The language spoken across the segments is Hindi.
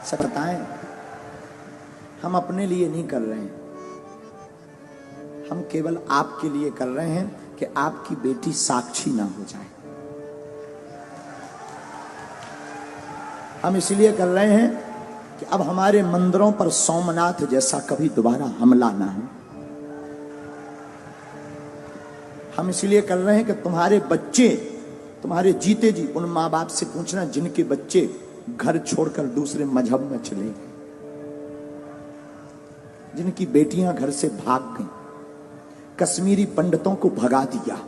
सच बताएं, हम अपने लिए नहीं कर रहे हैं, हम केवल आपके लिए कर रहे हैं कि आपकी बेटी साक्षी ना हो जाए। हम इसलिए कर रहे हैं कि अब हमारे मंदिरों पर सोमनाथ जैसा कभी दोबारा हमला ना हो। हम इसलिए कर रहे हैं कि तुम्हारे बच्चे, तुम्हारे जीते जी उन माँ बाप से पूछना जिनके बच्चे घर छोड़कर दूसरे मजहब में चले गए, जिनकी बेटियां घर से भाग गईं, कश्मीरी पंडितों को भगा दिया।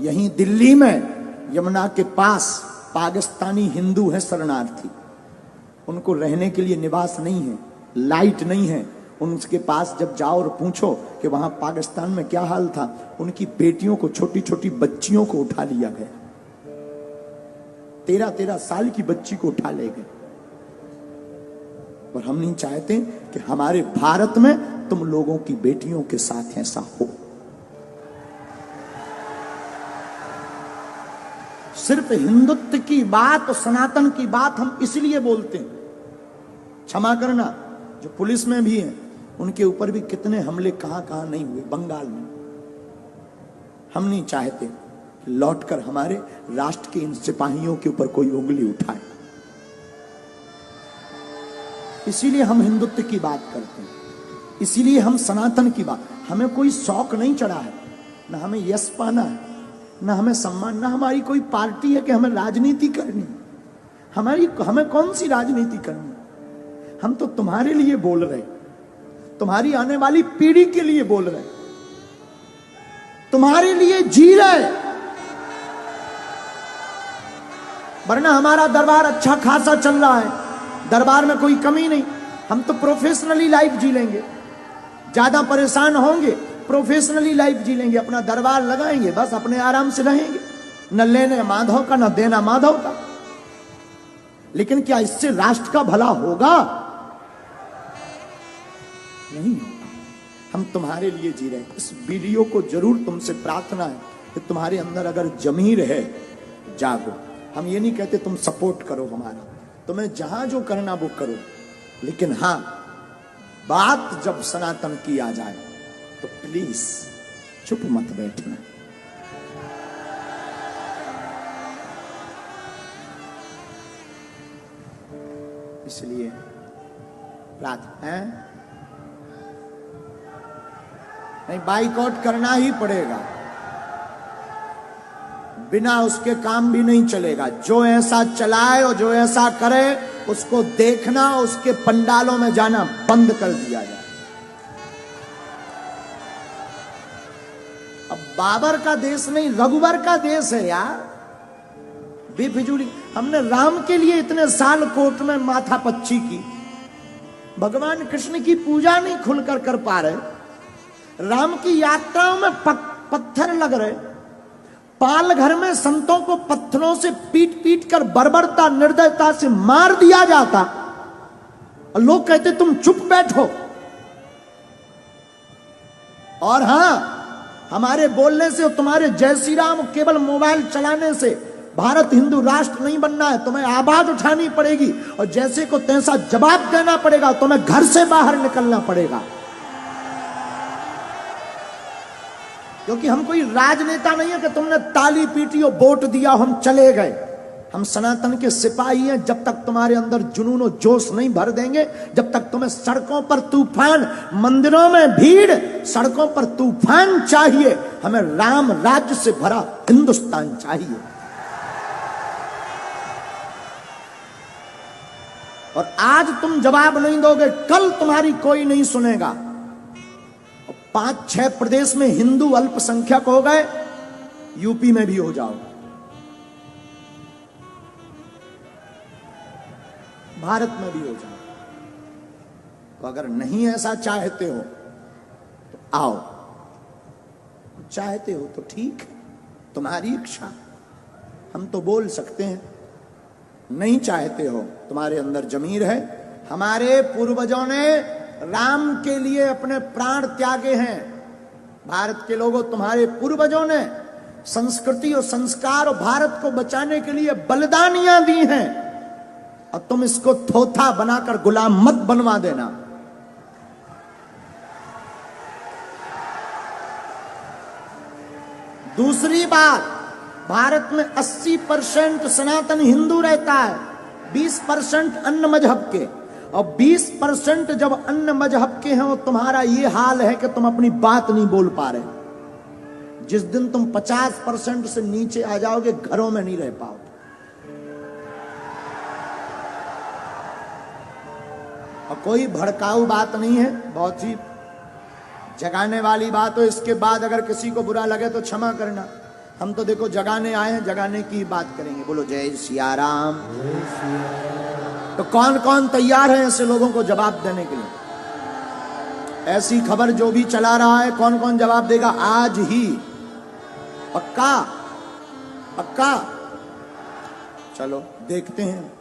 यहीं दिल्ली में यमुना के पास पाकिस्तानी हिंदू हैं शरणार्थी, उनको रहने के लिए निवास नहीं है, लाइट नहीं है। उनके पास जब जाओ और पूछो कि वहां पाकिस्तान में क्या हाल था, उनकी बेटियों को, छोटी छोटी बच्चियों को उठा लिया गया। 13-13 साल की बच्ची को उठा ले गए। और हम नहीं चाहते कि हमारे भारत में तुम लोगों की बेटियों के साथ ऐसा हो। सिर्फ हिंदुत्व की बात और सनातन की बात हम इसलिए बोलते हैं। क्षमा करना, जो पुलिस में भी है उनके ऊपर भी कितने हमले कहां कहां नहीं हुए, बंगाल में। हम नहीं चाहते लौटकर हमारे राष्ट्र के इन सिपाहियों के ऊपर कोई उंगली उठाए। इसीलिए हम हिंदुत्व की बात करते हैं, इसीलिए हम सनातन की बात। हमें कोई शौक नहीं चढ़ा है, ना हमें यश पाना है, ना हमें सम्मान, ना हमारी कोई पार्टी है कि हमें राजनीति करनी। हमें कौन सी राजनीति करनी? हम तो तुम्हारे लिए बोल रहे, तुम्हारी आने वाली पीढ़ी के लिए बोल रहे, तुम्हारे लिए जी रहे। वरना हमारा दरबार अच्छा खासा चल रहा है, दरबार में कोई कमी नहीं। हम तो प्रोफेशनली लाइफ जी लेंगे, ज्यादा परेशान होंगे, प्रोफेशनली लाइफ जी लेंगे, अपना दरबार लगाएंगे, बस अपने आराम से रहेंगे, न लेने माधव का न देना माधव का। लेकिन क्या इससे राष्ट्र का भला होगा? नहीं होगा। हम तुम्हारे लिए जी रहे हैं। इस वीडियो को जरूर तुमसे प्रार्थना है कि तुम्हारे अंदर अगर जमीर है, जागो। हम ये नहीं कहते तुम सपोर्ट करो हमारा, तुम्हें जहां जो करना वो करो, लेकिन हां, बात जब सनातन की आ जाए तो प्लीज चुप मत बैठना। इसलिए प्रार्थना है, नहीं बाइकआउट करना ही पड़ेगा, बिना उसके काम भी नहीं चलेगा। जो ऐसा चलाए और जो ऐसा करे उसको देखना, उसके पंडालों में जाना बंद कर दिया जाए। अब बाबर का देश नहीं, रघुवर का देश है यार, बेफिजूली। हमने राम के लिए इतने साल कोर्ट में माथा पच्ची की, भगवान कृष्ण की पूजा नहीं खुलकर कर पा रहे, राम की यात्राओं में पत्थर लग रहे, पाल घर में संतों को पत्थरों से पीट पीट कर बर्बरता निर्दयता से मार दिया जाता, और लोग कहते तुम चुप बैठो। और हां, हमारे बोलने से, तुम्हारे जय श्री राम केवल मोबाइल चलाने से भारत हिंदू राष्ट्र नहीं बनना है। तुम्हें आवाज उठानी पड़ेगी और जैसे को तैसा जवाब देना पड़ेगा। तुम्हें घर से बाहर निकलना पड़ेगा, क्योंकि हम कोई राजनेता नहीं है कि तुमने ताली पीटी और वोट दिया हम चले गए। हम सनातन के सिपाही हैं। जब तक तुम्हारे अंदर जुनून और जोश नहीं भर देंगे, जब तक तुम्हें सड़कों पर तूफान, मंदिरों में भीड़, सड़कों पर तूफान चाहिए। हमें राम राज्य से भरा हिंदुस्तान चाहिए। और आज तुम जवाब नहीं दोगे, कल तुम्हारी कोई नहीं सुनेगा। 5-6 प्रदेश में हिंदू अल्पसंख्यक हो गए, यूपी में भी हो जाओ, भारत में भी हो जाओ। तो अगर नहीं ऐसा चाहते हो तो आओ, चाहते हो तो ठीक है, तुम्हारी इच्छा। हम तो बोल सकते हैं, नहीं चाहते हो, तुम्हारे अंदर जमीर है। हमारे पूर्वजों ने राम के लिए अपने प्राण त्यागे हैं। भारत के लोगों, तुम्हारे पूर्वजों ने संस्कृति और संस्कार और भारत को बचाने के लिए बलिदानियां दी हैं। और तुम इसको थोथा बनाकर गुलाम मत बनवा देना। दूसरी बात, भारत में 80% सनातन हिंदू रहता है, 20% अन्य मजहब के, और 20% जब अन्य मजहब के हैं, तुम्हारा ये हाल है कि तुम अपनी बात नहीं बोल पा रहे। जिस दिन तुम 50% से नीचे आ जाओगे, घरों में नहीं रह पाओगे। और कोई भड़काऊ बात नहीं है, बहुत ही जगाने वाली बात हो। इसके बाद अगर किसी को बुरा लगे तो क्षमा करना। हम तो देखो जगाने आए हैं, जगाने की बात करेंगे। बोलो जय सिया राम। तो कौन कौन तैयार है ऐसे लोगों को जवाब देने के लिए? ऐसी खबर जो भी चला रहा है, कौन कौन जवाब देगा आज ही? पक्का? पक्का? चलो देखते हैं।